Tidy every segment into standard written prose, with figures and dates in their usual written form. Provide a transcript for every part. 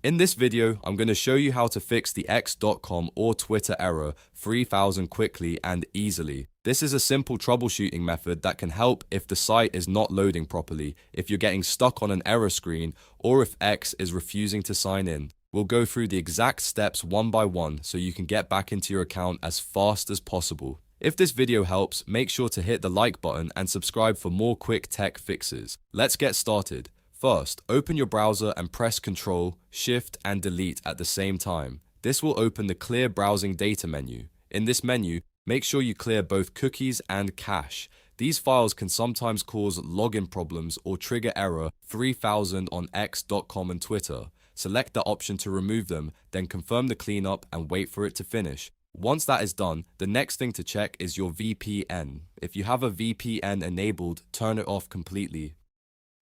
In this video, I'm going to show you how to fix the x.com or Twitter error 3000 quickly and easily. This is a simple troubleshooting method that can help if the site is not loading properly, if you're getting stuck on an error screen, or if X is refusing to sign in. We'll go through the exact steps one by one so you can get back into your account as fast as possible. If this video helps, make sure to hit the like button and subscribe for more quick tech fixes. Let's get started. First, open your browser and press Ctrl, Shift, and Delete at the same time. This will open the Clear Browsing Data menu. In this menu, make sure you clear both cookies and cache. These files can sometimes cause login problems or trigger error 3000 on x.com and Twitter. Select the option to remove them, then confirm the cleanup and wait for it to finish. Once that is done, the next thing to check is your VPN. If you have a VPN enabled, turn it off completely.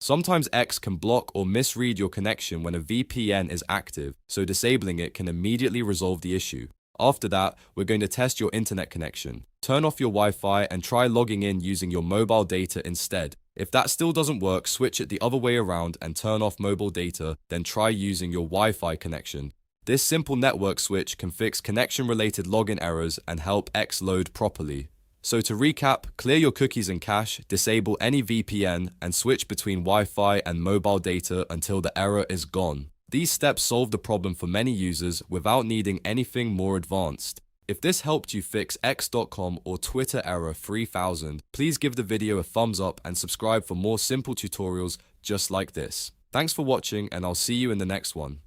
Sometimes X can block or misread your connection when a VPN is active, so disabling it can immediately resolve the issue. After that, we're going to test your internet connection. Turn off your Wi-Fi and try logging in using your mobile data instead. If that still doesn't work, switch it the other way around and turn off mobile data, then try using your Wi-Fi connection. This simple network switch can fix connection-related login errors and help X load properly. So to recap, clear your cookies and cache, disable any VPN, and switch between Wi-Fi and mobile data until the error is gone. These steps solve the problem for many users without needing anything more advanced. If this helped you fix x.com or Twitter error 3000, please give the video a thumbs up and subscribe for more simple tutorials just like this. Thanks for watching, and I'll see you in the next one.